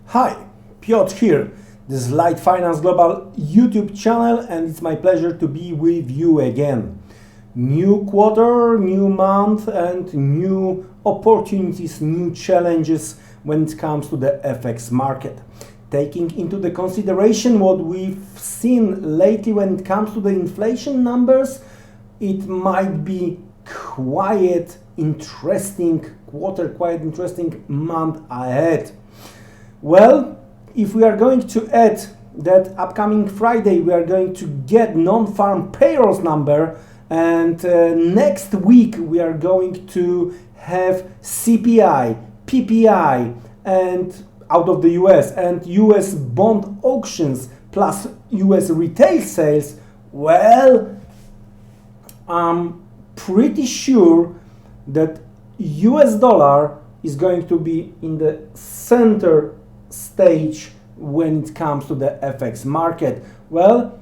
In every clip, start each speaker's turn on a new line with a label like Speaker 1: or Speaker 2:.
Speaker 1: Hi, Piotr here. This is LiteFinance Global YouTube channel and it's my pleasure to be with you again. New quarter, new month and new opportunities, new challenges when it comes to the FX market. Taking into the consideration what we've seen lately when it comes to the inflation numbers, it might be quite interesting quarter, quite interesting month ahead. Well, if we are going to add that upcoming Friday we are going to get non-farm payrolls number, and next week we are going to have CPI, PPI and out of the US and US bond auctions plus US retail sales, well, I'm pretty sure that US dollar is going to be in the center stage when it comes to the FX market. Well,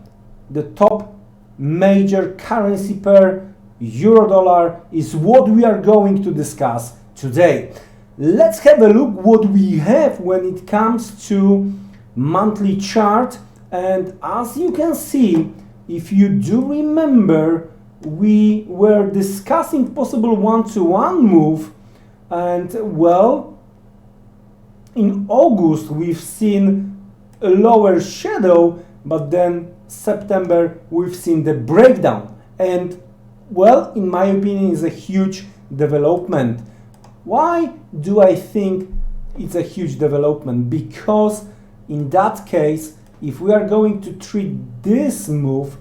Speaker 1: the top major currency pair, euro dollar, is what we are going to discuss today. Let's have a look what we have when it comes to monthly chart. And as you can see, if you do remember, we were discussing possible one-to-one move, and well, in August we've seen a lower shadow, but then September we've seen the breakdown, and well, in my opinion, is a huge development. Why do I think it's a huge development? Because in that case, if we are going to treat this move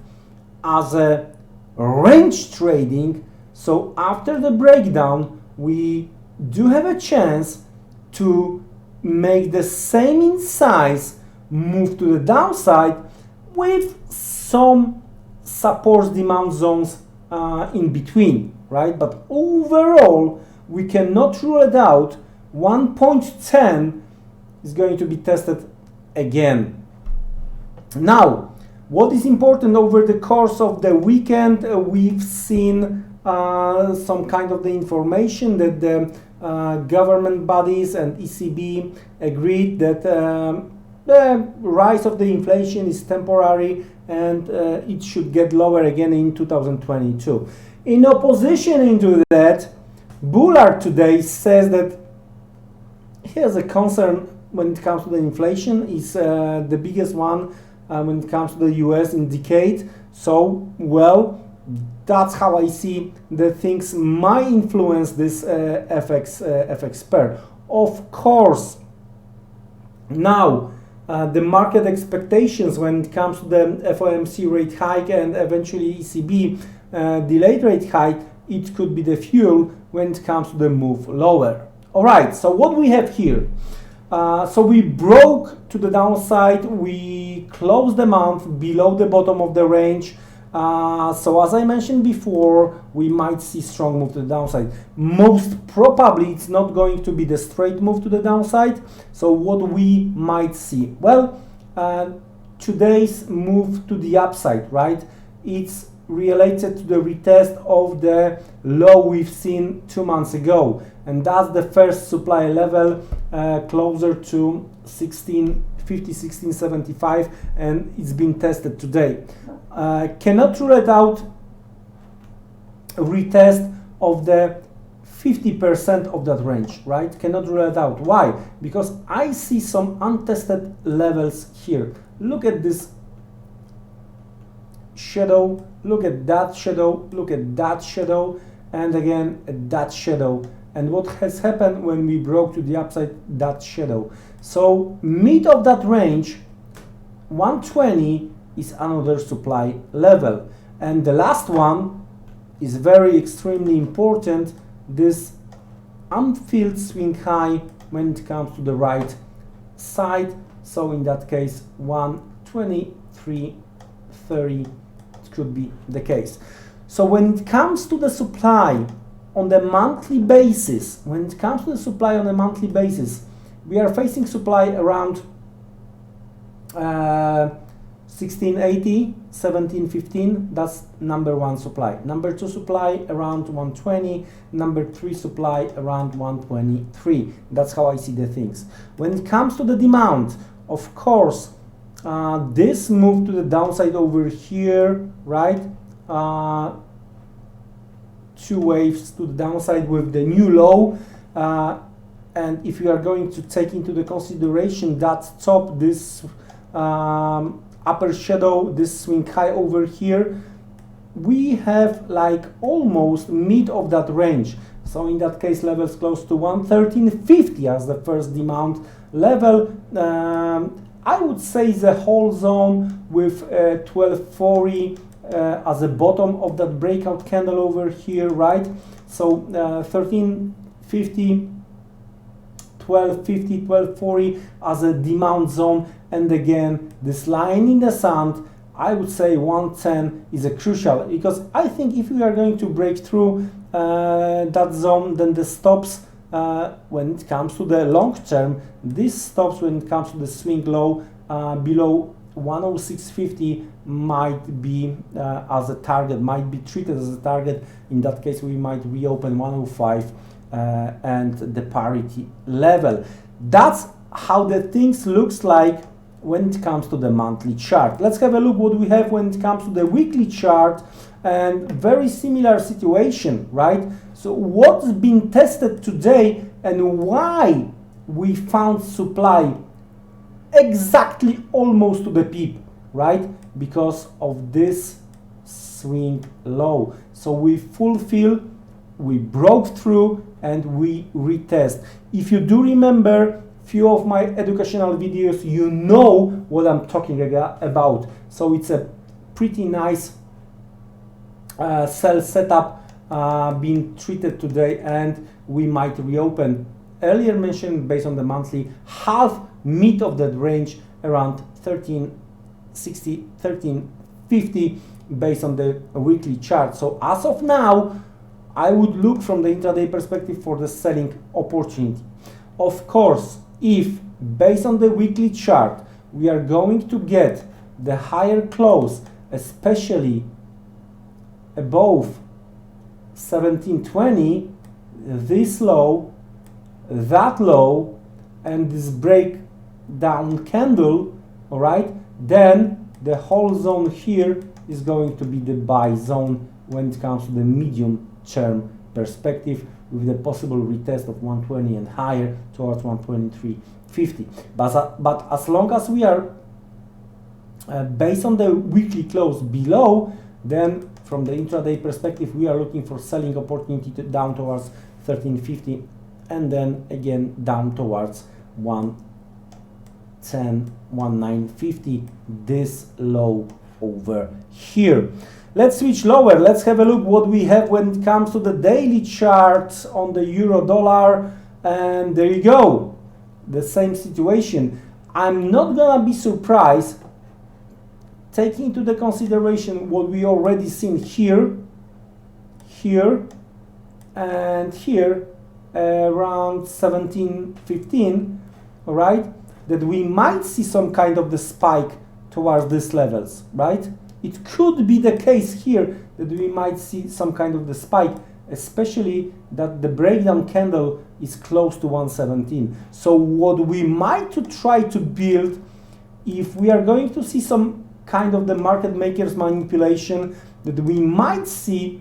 Speaker 1: as a range trading, so after the breakdown we do have a chance to make the same in size move to the downside with some support demand zones in between, right? But overall we cannot rule it out. 1.10 is going to be tested again. Now, what is important over the course of the weekend, we've seen some kind of the information that the government bodies and ECB agreed that the rise of the inflation is temporary and it should get lower again in 2022. In opposition into that, Bullard today says that he has a concern when it comes to the inflation. Is the biggest one when it comes to the US in decade. So, well, that's how I see the things might influence this FX pair. Of course, now the market expectations when it comes to the FOMC rate hike and eventually ECB delayed rate hike, it could be the fuel when it comes to the move lower. All right, so what we have here. So we broke to the downside, we closed the month below the bottom of the range. So as I mentioned before, we might see strong move to the downside. Most probably it's not going to be the straight move to the downside. So what we might see? Well, today's move to the upside, right? It's related to the retest of the low we've seen 2 months ago. And that's the first supply level closer to 1650, 1675, and it's been tested today. Cannot rule it out a retest of the 50% of that range, right? Cannot rule it out. Why? Because I see some untested levels here. Look at this shadow, look at that shadow, look at that shadow, and again at that shadow. And what has happened when we broke to the upside? That shadow. So mid of that range, 120 is another supply level. And the last one is very extremely important, this unfilled swing high when it comes to the right side. So in that case, 123.30 could be the case. So when it comes to the supply on the monthly basis, we are facing supply around 1680 17.15, that's number one supply. Number two supply around 120, number three supply around 123. That's how I see the things. When it comes to the demand, of course, this move to the downside over here, right? Two waves to the downside with the new low. And if you are going to take into the consideration that top, this upper shadow, this swing high over here, we have like almost mid of that range. So in that case, levels close to 113.50 as the first demand level. I would say the whole zone with 1240 as a bottom of that breakout candle over here, right? So 1350, 1250, 1240 as a demand zone. And again, this line in the sand, I would say 110 is a crucial, because I think if we are going to break through that zone, then the stops when it comes to the long term, this stops when it comes to the swing low below 106.50 might be as a target, might be treated as a target. In that case, we might reopen 105 and the parity level. That's how the things looks like when it comes to the monthly chart. Let's have a look what we have when it comes to the weekly chart, and very similar situation, right? So what's been tested today and why we found supply exactly almost to the peak, right? Because of this swing low. So we fulfill, we broke through, and we retest. If you do remember few of my educational videos, you know what I'm talking about. So it's a pretty nice sell setup being treated today, and we might reopen. Earlier mentioned, based on the monthly, half mid of that range around 1360, 1350 based on the weekly chart. So as of now, I would look from the intraday perspective for the selling opportunity. Of course, if based on the weekly chart we are going to get the higher close, especially above 1720, this low, that low, and this breakdown candle, all right, then the whole zone here is going to be the buy zone when it comes to the medium term perspective, with the possible retest of 120 and higher towards 123.50. But as long as we are based on the weekly close below, then from the intraday perspective, we are looking for selling opportunity down towards 1350, and then again down towards 110, 1950, this low over here. Let's switch lower. Let's have a look what we have when it comes to the daily chart on the euro dollar, and there you go, the same situation. I'm not gonna be surprised, taking into the consideration what we already seen here, here, and here around 17.15, all right, that we might see some kind of the spike towards these levels, right? It could be the case here that we might see some kind of the spike, especially that the breakdown candle is close to 117. So what we might try to build, if we are going to see some kind of the market makers manipulation, that we might see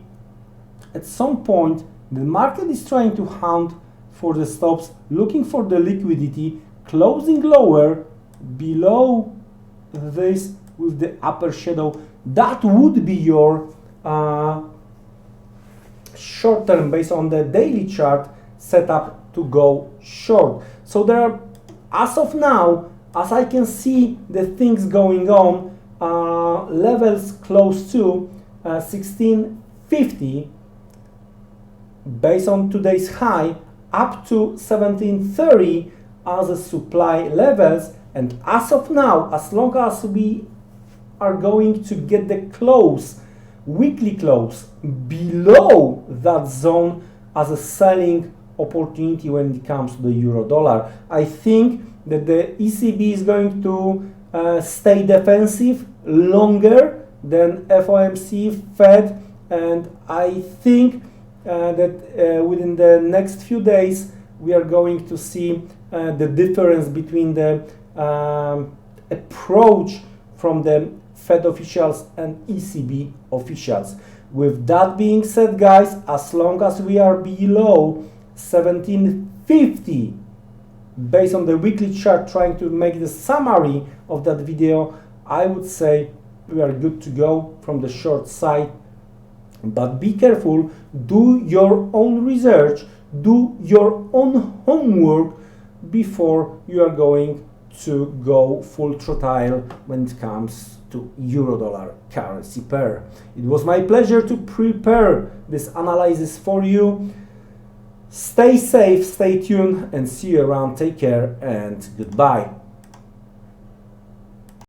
Speaker 1: at some point the market is trying to hunt for the stops, looking for the liquidity, closing lower below this with the upper shadow. That would be your short term, based on the daily chart, setup to go short. So there are, as of now, as I can see the things going on, levels close to 1650 based on today's high, up to 1730 as a supply levels. And as of now, as long as we are going to get the close, weekly close below that zone as a selling opportunity when it comes to the euro dollar, I think that the ECB is going to stay defensive longer then FOMC, Fed, and I think that within the next few days we are going to see the difference between the approach from the Fed officials and ECB officials. With that being said, guys, as long as we are below 1750, based on the weekly chart, trying to make the summary of that video, I would say we are good to go from the short side. But be careful, do your own research, do your own homework before you are going to go full throttle when it comes to euro-dollar currency pair. It was my pleasure to prepare this analysis for you. Stay safe, stay tuned, and see you around. Take care and goodbye.